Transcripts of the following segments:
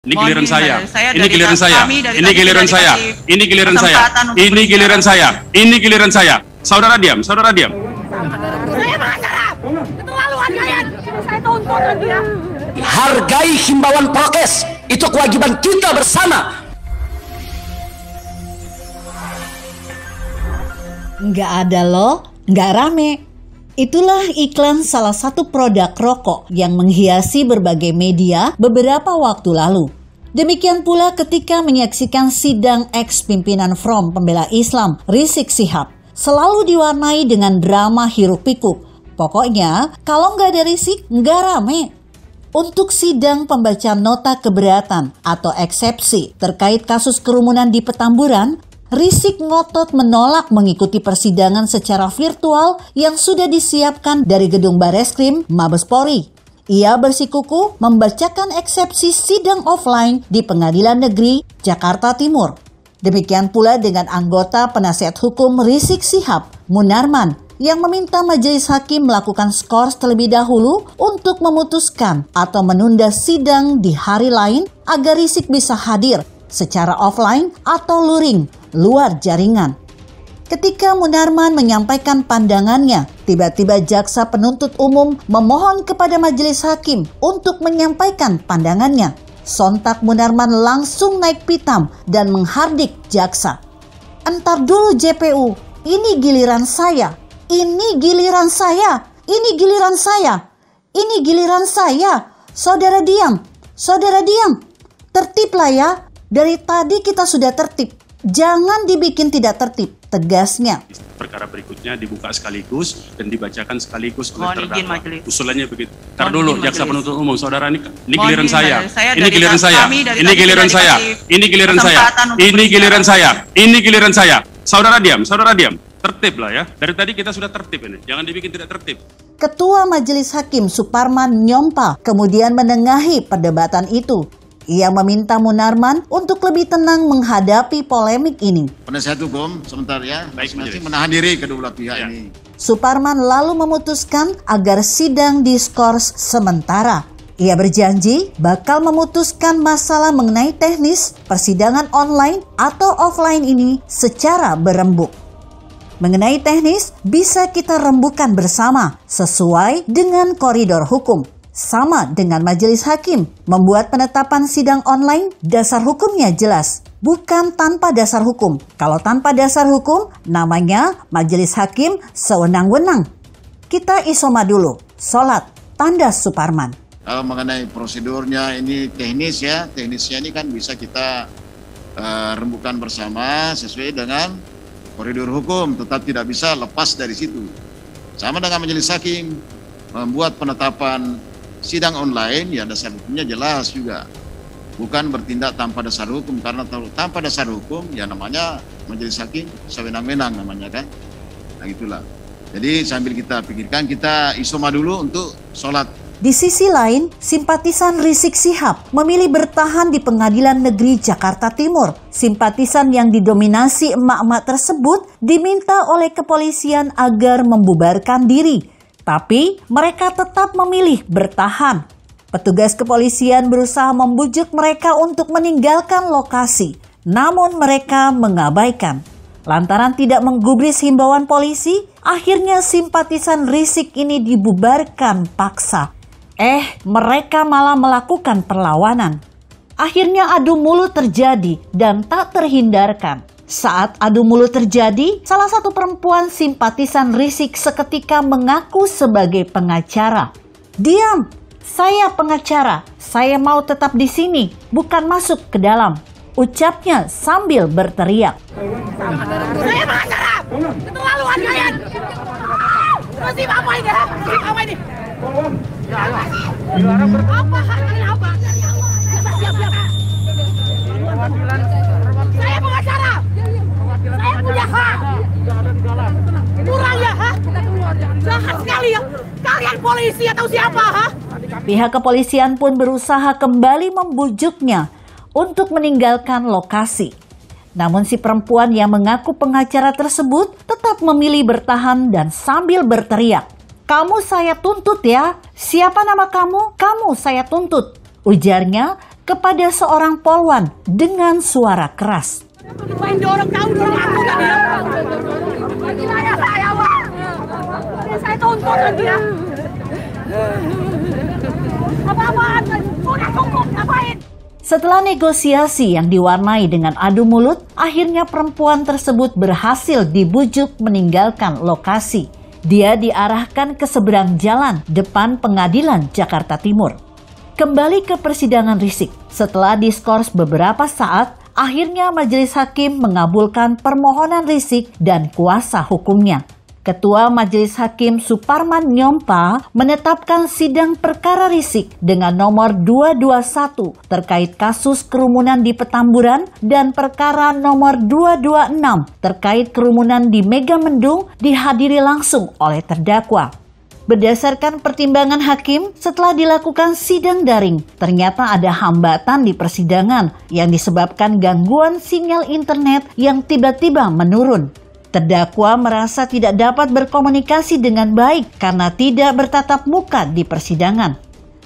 Ini giliran saya. Ini giliran saya. Ini giliran saya. Ini giliran saya. Ini giliran saya. Ini giliran saya. Saudara diam, saudara diam. Saya pengacara. Keterlaluan kalian. Saya tuntut lagi ya. Hargai himbauan prokes. Itu kewajiban kita bersama. Nggak ada loh, nggak rame. Itulah iklan salah satu produk rokok yang menghiasi berbagai media beberapa waktu lalu. Demikian pula ketika menyaksikan sidang ex-pimpinan Front Pembela Islam Rizik Syihab. Selalu diwarnai dengan drama hiruk-pikuk. Pokoknya kalau nggak ada Rizik, nggak rame. Untuk sidang pembacaan nota keberatan atau eksepsi terkait kasus kerumunan di Petamburan, Rizik ngotot menolak mengikuti persidangan secara virtual yang sudah disiapkan dari gedung Bareskrim Mabes Polri. Ia bersikukuh membacakan eksepsi sidang offline di Pengadilan Negeri Jakarta Timur. Demikian pula dengan anggota penasihat hukum Rizik Syihab, Munarman, yang meminta majelis hakim melakukan skors terlebih dahulu untuk memutuskan atau menunda sidang di hari lain agar Rizik bisa hadir secara offline atau luring luar jaringan. Ketika Munarman menyampaikan pandangannya, tiba-tiba jaksa penuntut umum memohon kepada majelis hakim untuk menyampaikan pandangannya. Sontak Munarman langsung naik pitam dan menghardik jaksa. "Entar dulu JPU, ini giliran saya. Ini giliran saya. Ini giliran saya. Ini giliran saya. Saudara diam. Saudara diam. Tertiblah ya. Dari tadi kita sudah tertib. Jangan dibikin tidak tertib," tegasnya. Perkara berikutnya dibuka sekaligus dan dibacakan sekaligus oleh terdakwa. Majelis. Usulannya begitu. Ntar dulu, jaksa penuntut umum, saudara ini giliran Mohon saya. izin, Ini giliran saya. Ini giliran saya. Ini giliran saya. Ini giliran saya. Ini giliran saya. Saudara diam, saudara diam. Tertib lah ya. Dari tadi kita sudah tertib ini. Jangan dibikin tidak tertib. Ketua Majelis Hakim Suparman Nyompa kemudian menengahi perdebatan itu. Ia meminta Munarman untuk lebih tenang menghadapi polemik ini. Penasihat hukum sebentar ya, masing-masing menahan diri kedua belah pihak Ya. ini. Suparman lalu memutuskan agar sidang diskors sementara. Ia berjanji bakal memutuskan masalah mengenai teknis persidangan online atau offline ini secara berembuk. Mengenai teknis bisa kita rembukan bersama sesuai dengan koridor hukum. Sama dengan majelis hakim, membuat penetapan sidang online dasar hukumnya jelas, bukan tanpa dasar hukum. Kalau tanpa dasar hukum, namanya majelis hakim sewenang-wenang. Kita isoma dulu, sholat, tandas Suparman. Kalau mengenai prosedurnya ini teknis ya, teknisnya ini kan bisa kita rembukan bersama sesuai dengan koridor hukum, tetap tidak bisa lepas dari situ. Sama dengan majelis hakim, membuat penetapan sidang online ya dasar hukumnya jelas juga, bukan bertindak tanpa dasar hukum, karena tanpa dasar hukum ya namanya majelis hakim sewenang-wenang namanya kan. Nah itulah. Jadi sambil kita pikirkan, kita isoma dulu untuk sholat. Di sisi lain, simpatisan Rizik Syihab memilih bertahan di Pengadilan Negeri Jakarta Timur. Simpatisan yang didominasi emak-emak tersebut diminta oleh kepolisian agar membubarkan diri. Tapi mereka tetap memilih bertahan. Petugas kepolisian berusaha membujuk mereka untuk meninggalkan lokasi. Namun mereka mengabaikan. Lantaran tidak menggubris himbauan polisi, akhirnya simpatisan Rizik ini dibubarkan paksa. Mereka malah melakukan perlawanan. Akhirnya adu mulut terjadi dan tak terhindarkan. Saat adu mulut terjadi, salah satu perempuan simpatisan Rizik seketika mengaku sebagai pengacara. "Diam, saya pengacara. Saya mau tetap di sini, bukan masuk ke dalam," ucapnya sambil berteriak. Saya pengacara. Keterlaluan kalian. Masih apa ini? Masih apa ini? Apa haknya apa? Siap. Saya pengacara. Saya punya hak. Kurang ya, ha? Jahat sekali ya. Kalian polisi atau siapa, ha? Pihak kepolisian pun berusaha kembali membujuknya untuk meninggalkan lokasi. Namun si perempuan yang mengaku pengacara tersebut tetap memilih bertahan dan sambil berteriak, "Kamu saya tuntut ya. Siapa nama kamu? Kamu saya tuntut," ujarnya kepada seorang polwan dengan suara keras. Main dorong aku kan dia. Wilayah saya, Pak. Saya tuntut kan dia. Apa-apaan? Udah cukup, ngapain? Setelah negosiasi yang diwarnai dengan adu mulut, akhirnya perempuan tersebut berhasil dibujuk meninggalkan lokasi. Dia diarahkan ke seberang jalan depan Pengadilan Jakarta Timur. Kembali ke persidangan Rizik. Setelah diskors beberapa saat, akhirnya majelis hakim mengabulkan permohonan Rizik dan kuasa hukumnya. Ketua Majelis Hakim Suparman Nyompa menetapkan sidang perkara Rizik dengan nomor 221 terkait kasus kerumunan di Petamburan dan perkara nomor 226 terkait kerumunan di Megamendung dihadiri langsung oleh terdakwa. Berdasarkan pertimbangan hakim, setelah dilakukan sidang daring, ternyata ada hambatan di persidangan yang disebabkan gangguan sinyal internet yang tiba-tiba menurun. Terdakwa merasa tidak dapat berkomunikasi dengan baik karena tidak bertatap muka di persidangan.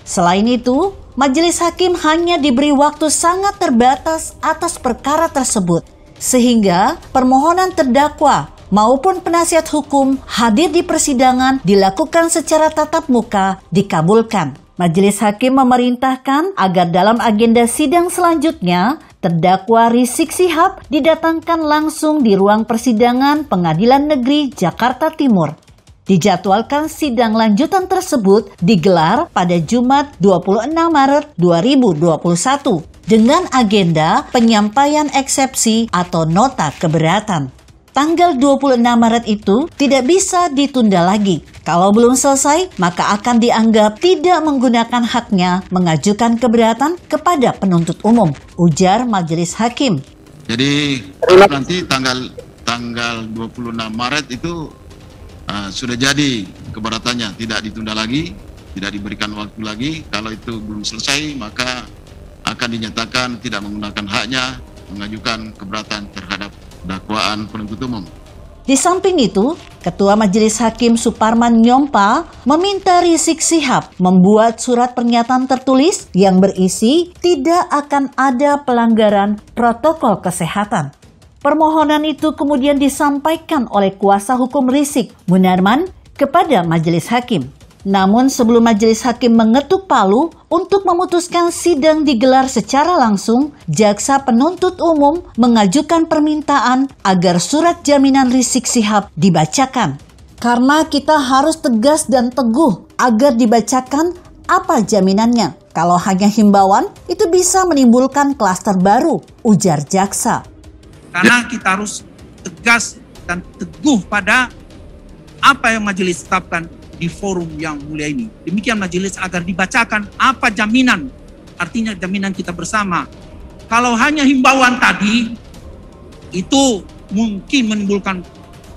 Selain itu, majelis hakim hanya diberi waktu sangat terbatas atas perkara tersebut, sehingga permohonan terdakwa maupun penasihat hukum hadir di persidangan dilakukan secara tatap muka dikabulkan. Majelis hakim memerintahkan agar dalam agenda sidang selanjutnya, terdakwa Rizik Syihab didatangkan langsung di ruang persidangan Pengadilan Negeri Jakarta Timur. Dijadwalkan sidang lanjutan tersebut digelar pada Jumat 26 Maret 2021 dengan agenda penyampaian eksepsi atau nota keberatan. Tanggal 26 Maret itu tidak bisa ditunda lagi. Kalau belum selesai, maka akan dianggap tidak menggunakan haknya mengajukan keberatan kepada penuntut umum, ujar majelis hakim. Jadi nanti tanggal 26 Maret itu sudah jadi keberatannya, tidak ditunda lagi, tidak diberikan waktu lagi. Kalau itu belum selesai, maka akan dinyatakan tidak menggunakan haknya mengajukan keberatan terhadap dakwaan penuntut umum. Di samping itu, Ketua Majelis Hakim Suparman Nyompa meminta Rizik Syihab membuat surat pernyataan tertulis yang berisi tidak akan ada pelanggaran protokol kesehatan. Permohonan itu kemudian disampaikan oleh kuasa hukum Rizik, Munarman, kepada Majelis Hakim. Namun sebelum majelis hakim mengetuk palu untuk memutuskan sidang digelar secara langsung, jaksa penuntut umum mengajukan permintaan agar surat jaminan Rizik Syihab dibacakan. Karena kita harus tegas dan teguh agar dibacakan apa jaminannya. Kalau hanya himbauan, itu bisa menimbulkan klaster baru, ujar jaksa. Karena kita harus tegas dan teguh pada apa yang majelis tetapkan di forum yang mulia ini. Demikian majelis agar dibacakan apa jaminan, artinya jaminan kita bersama. Kalau hanya himbauan tadi, itu mungkin menimbulkan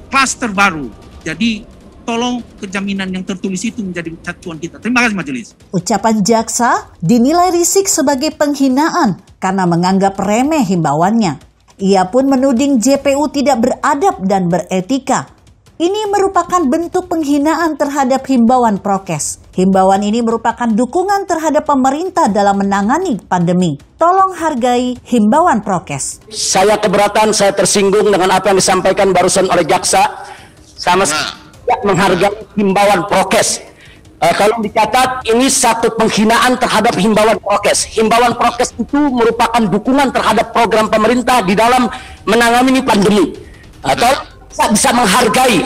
klaster baru. Jadi tolong kejaminan yang tertulis itu menjadi acuan kita. Terima kasih majelis. Ucapan jaksa dinilai Rizik sebagai penghinaan karena menganggap remeh himbauannya. Ia pun menuding JPU tidak beradab dan beretika. Ini merupakan bentuk penghinaan terhadap himbauan prokes. Himbauan ini merupakan dukungan terhadap pemerintah dalam menangani pandemi. Tolong hargai himbauan prokes. Saya keberatan, saya tersinggung dengan apa yang disampaikan barusan oleh jaksa. Sama tidak menghargai himbauan prokes. Kalau dicatat, ini satu penghinaan terhadap himbauan prokes. Himbauan prokes itu merupakan dukungan terhadap program pemerintah di dalam menangani pandemi. Atau bisa hargai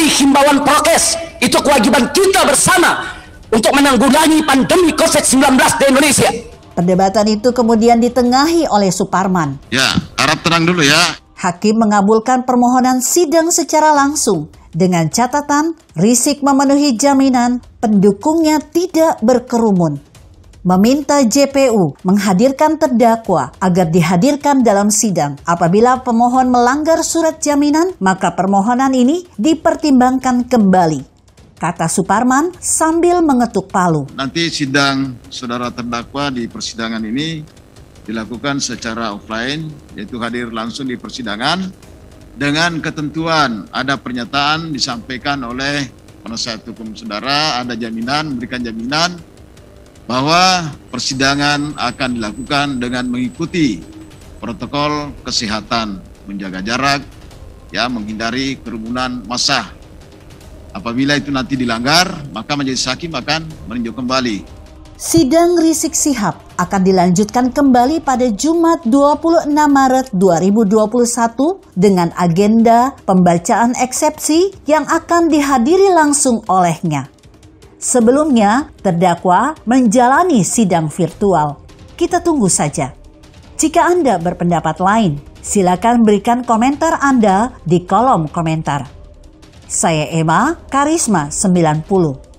himbauan prokes. Itu kewajiban kita bersama untuk menanggulangi pandemi COVID-19 di Indonesia. Perdebatan itu kemudian ditengahi oleh Suparman. Ya, harap tenang dulu ya. Hakim mengabulkan permohonan sidang secara langsung dengan catatan Rizik memenuhi jaminan pendukungnya tidak berkerumun. Meminta JPU menghadirkan terdakwa agar dihadirkan dalam sidang. Apabila pemohon melanggar surat jaminan, maka permohonan ini dipertimbangkan kembali, kata Suparman sambil mengetuk palu. Nanti sidang saudara terdakwa di persidangan ini dilakukan secara offline, yaitu hadir langsung di persidangan dengan ketentuan ada pernyataan disampaikan oleh penasihat hukum saudara, ada jaminan, memberikan jaminan bahwa persidangan akan dilakukan dengan mengikuti protokol kesehatan, menjaga jarak, ya, menghindari kerumunan massa. Apabila itu nanti dilanggar, maka majelis hakim akan meninjau kembali. Sidang Rizik Syihab akan dilanjutkan kembali pada Jumat 26 Maret 2021 dengan agenda pembacaan eksepsi yang akan dihadiri langsung olehnya. Sebelumnya, terdakwa menjalani sidang virtual. Kita tunggu saja. Jika Anda berpendapat lain, silakan berikan komentar Anda di kolom komentar. Saya Emma, Karisma 90.